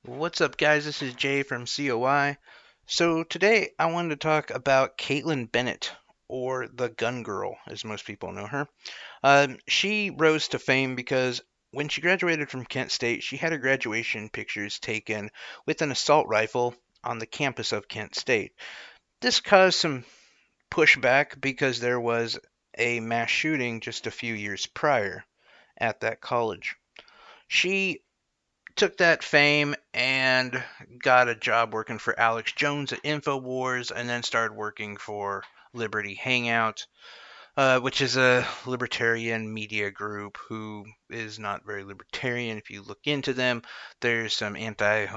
What's up, guys? This is Jay from COI. So, today I wanted to talk about Caitlin Bennett, or the Gun Girl, as most people know her. She rose to fame because when she graduated from Kent State, she had her graduation pictures taken with an assault rifle on the campus of Kent State. This caused some pushback because there was a mass shooting just a few years prior at that college. She took that fame and got a job working for Alex Jones at InfoWars, and then started working for Liberty Hangout, which is a libertarian media group who is not very libertarian. If you look into them, there's some anti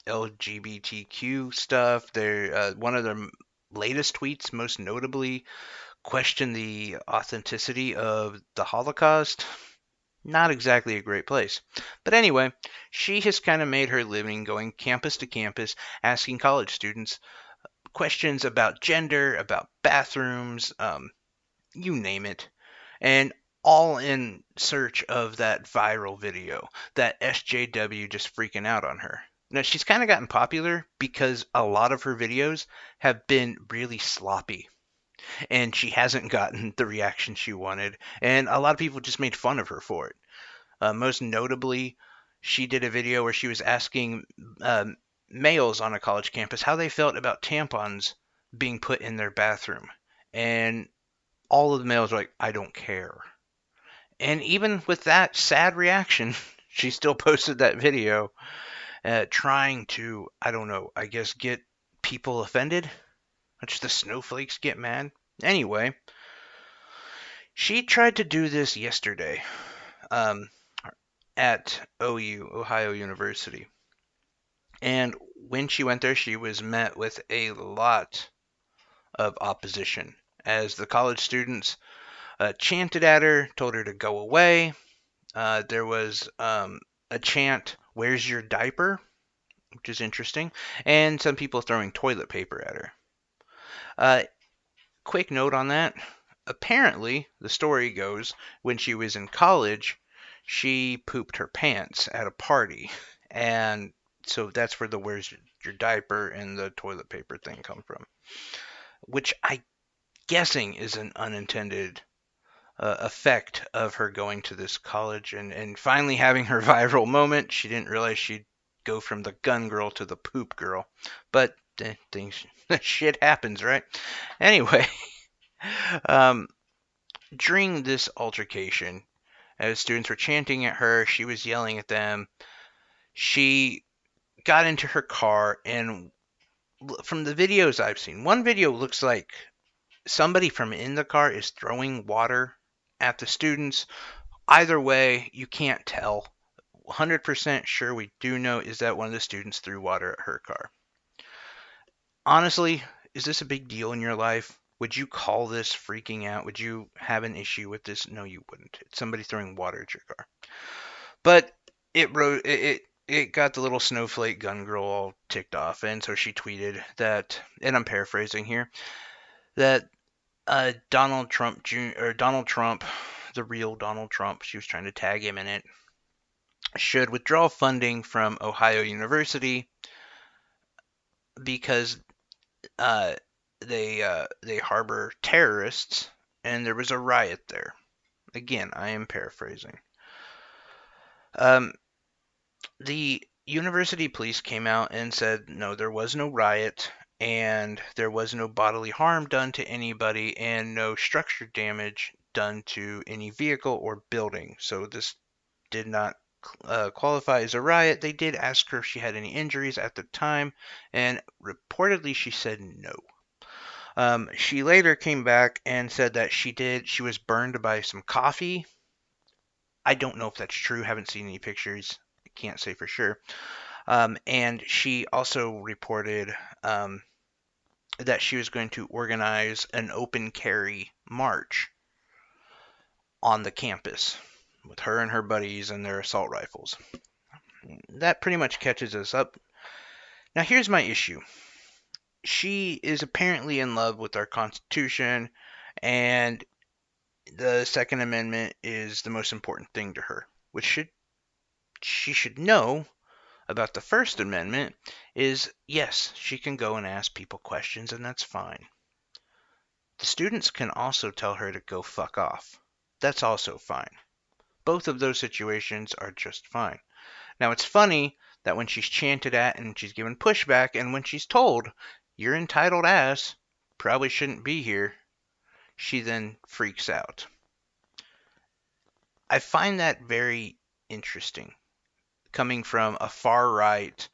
LGBTQ stuff. One of their latest tweets, most notably, questioned the authenticity of the Holocaust. Not exactly a great place. But anyway, she has kind of made her living going campus to campus, asking college students questions about gender, about bathrooms, you name it, and all in search of that viral video, that SJW just freaking out on her. Now, she's kind of gotten popular because a lot of her videos have been really sloppy and she hasn't gotten the reaction she wanted, and a lot of people just made fun of her for it. Most notably, she did a video where she was asking males on a college campus how they felt about tampons being put in their bathroom. And all of the males were like, I don't care. And even with that sad reaction, she still posted that video trying to, I don't know, I guess get people offended, which the snowflakes get mad. Anyway, she tried to do this yesterday um, at OU, Ohio University. And when she went there, she was met with a lot of opposition as the college students chanted at her, told her to go away. There was a chant, "Where's your diaper?" which is interesting, and some people throwing toilet paper at her. Uh, Quick note on that. Apparently, the story goes, when she was in college, she pooped her pants at a party. And so that's where the "where's your diaper" and the toilet paper thing come from. Which I guessing is an unintended effect of her going to this college and finally having her viral moment. She didn't realize she'd go from the gun girl to the poop girl. But things, shit happens, right? Anyway, um, during this altercation, as students were chanting at her, she was yelling at them. She got into her car, and from the videos I've seen, one video looks like somebody from in the car is throwing water at the students. Either way, you can't tell. 100% sure we do know is that one of the students threw water at her car. Honestly, is this a big deal in your life? Would you call this freaking out? Would you have an issue with this? No, you wouldn't. It's somebody throwing water at your car. But it got the little snowflake gun girl all ticked off, and so she tweeted that, and I'm paraphrasing here, that Donald Trump Jr. or Donald Trump, the real Donald Trump, she was trying to tag him in it, should withdraw funding from Ohio University because uh, they harbor terrorists, and there was a riot there. Again, I am paraphrasing. Um, the university police came out and said no, there was no riot, and there was no bodily harm done to anybody, and no structure damage done to any vehicle or building. So this did not qualify as a riot. They did ask her if she had any injuries at the time, and reportedly she said no. She later came back and said that she did. She was burned by some coffee. I don't know if that's true. Haven't seen any pictures. I can't say for sure. And she also reported that she was going to organize an open carry march on the campus with her and her buddies and their assault rifles. That pretty much catches us up. Now, here's my issue. She is apparently in love with our Constitution, and the Second Amendment is the most important thing to her, which she should know. about the First Amendment is, yes, she can go and ask people questions, and that's fine. The students can also tell her to go fuck off. That's also fine. Both of those situations are just fine. Now, it's funny that when she's chanted at and she's given pushback, and when she's told, you're entitled ass, probably shouldn't be here, she then freaks out. I find that very interesting, coming from a far right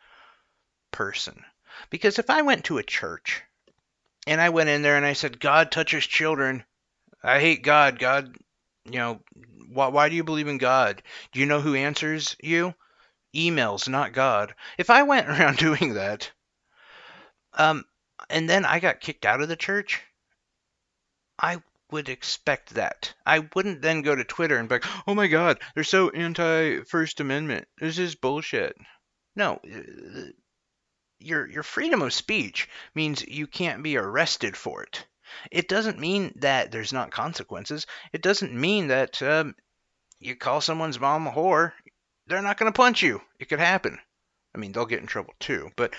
person. Because if I went to a church and I went in there and I said, God touches children, I hate God, God, you know, why do you believe in God? Do you know who answers you? Emails, not God. If I went around doing that, um, and then I got kicked out of the church, I would expect that. I wouldn't then go to Twitter and be like, oh my God, they're so anti First Amendment. This is bullshit. No, your freedom of speech means you can't be arrested for it. It doesn't mean that there's not consequences. It doesn't mean that you call someone's mom a whore, they're not going to punch you. It could happen. I mean, they'll get in trouble too. But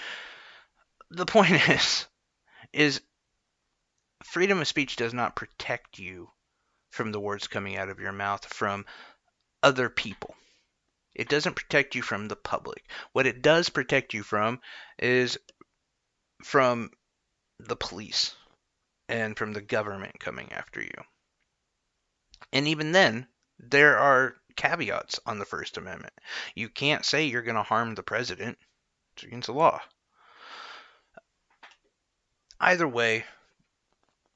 the point is freedom of speech does not protect you from the words coming out of your mouth from other people. It doesn't protect you from the public. What it does protect you from is from the police and from the government coming after you. And even then, there are caveats on the First Amendment. You can't say you're going to harm the president. It's against the law. Either way,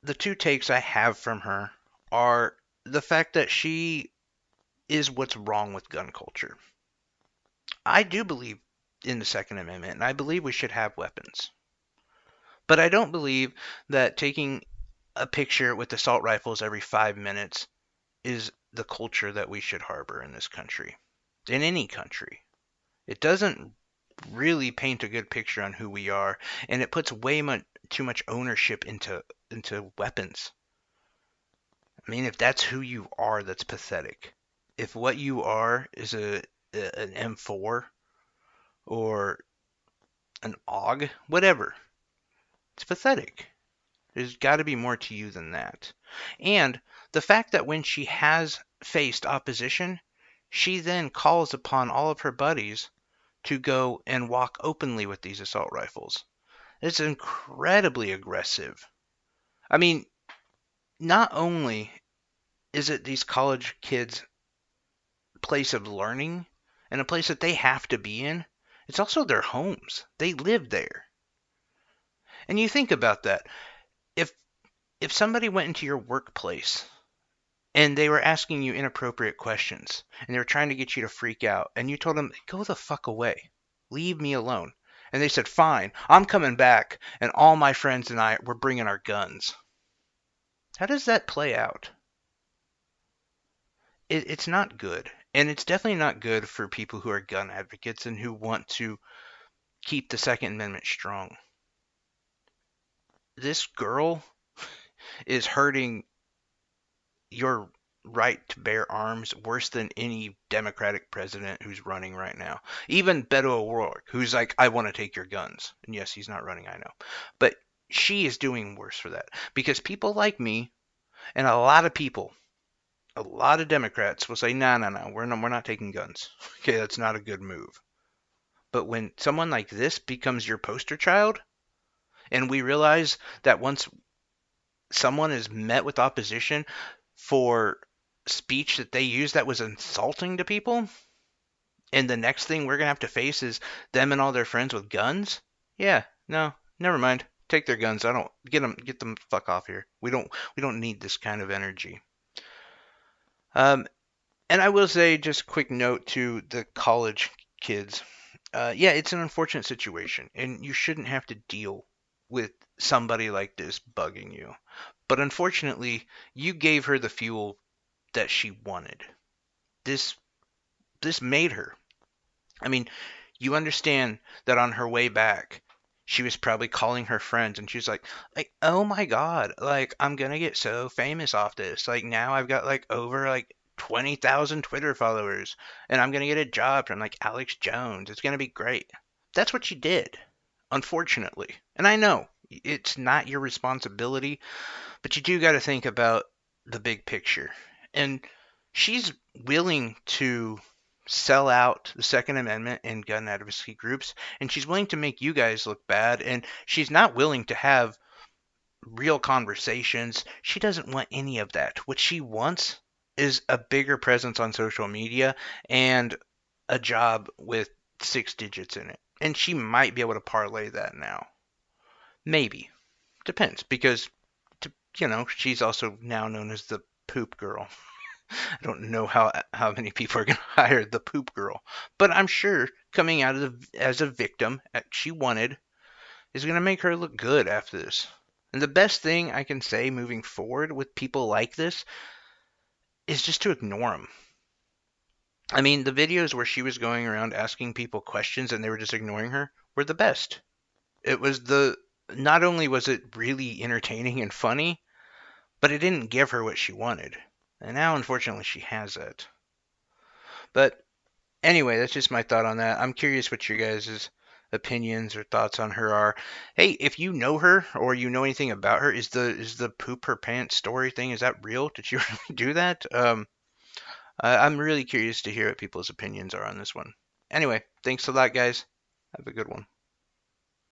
the two takes I have from her are the fact that she is what's wrong with gun culture. I do believe in the Second Amendment, and I believe we should have weapons. But I don't believe that taking a picture with assault rifles every 5 minutes is the culture that we should harbor in this country, in any country. It doesn't really paint a good picture on who we are, and it puts way too much ownership into weapons. I mean, if that's who you are, that's pathetic. If what you are is an M4 or an AUG, whatever, it's pathetic. There's got to be more to you than that. And the fact that when she has faced opposition, she then calls upon all of her buddies to go and walk openly with these assault rifles. It's incredibly aggressive. I mean, not only is it these college kids' place of learning and a place that they have to be in, it's also their homes. They live there. And you think about that. If if somebody went into your workplace and they were asking you inappropriate questions and they were trying to get you to freak out and you told them, go the fuck away, leave me alone, and they said, fine, I'm coming back and all my friends and I, we're bringing our guns, how does that play out? It's not good, and it's definitely not good for people who are gun advocates and who want to keep the Second Amendment strong. This girl is hurting your right to bear arms worse than any Democratic president who's running right now. Even Beto O'Rourke, who's like, I want to take your guns. And yes, he's not running, I know. But she is doing worse for that. Because people like me, and a lot of people, a lot of Democrats will say, no, we're not taking guns. Okay, that's not a good move. But when someone like this becomes your poster child, and we realize that once someone is met with opposition for speech that they used that was insulting to people, and the next thing we're gonna have to face is them and all their friends with guns. Yeah, no, never mind. Take their guns. I don't get them fuck off here. We don't need this kind of energy. And I will say, just a quick note to the college kids. Yeah, it's an unfortunate situation, and you shouldn't have to deal with somebody like this bugging you. But unfortunately, you gave her the fuel that she wanted. This made her. I mean, you understand that on her way back, she was probably calling her friends and she's like, oh my God, like I'm gonna get so famous off this. Like now I've got like over like 20,000 Twitter followers, and I'm going to get a job from like Alex Jones. It's going to be great. That's what she did, unfortunately. And I know it's not your responsibility, but you do got to think about the big picture. And she's willing to sell out the Second Amendment and gun advocacy groups, and she's willing to make you guys look bad, and she's not willing to have real conversations. She doesn't want any of that. What she wants is a bigger presence on social media and a job with 6 digits in it. And she might be able to parlay that now. Maybe. Depends, because she's also now known as the poop girl. I don't know how many people are going to hire the poop girl, but I'm sure coming out of as a victim, she wanted, is going to make her look good after this. And the best thing I can say moving forward with people like this is just to ignore them. I mean, the videos where she was going around asking people questions and they were just ignoring her were the best. It was not only was it really entertaining and funny, but it didn't give her what she wanted. And now, unfortunately, she has it. But anyway, that's just my thought on that. I'm curious what your guys' opinions or thoughts on her are. Hey, if you know her or you know anything about her, is the poop her pants story thing, is that real? Did she really do that? I'm really curious to hear what people's opinions are on this one. Anyway, thanks a lot, guys. Have a good one.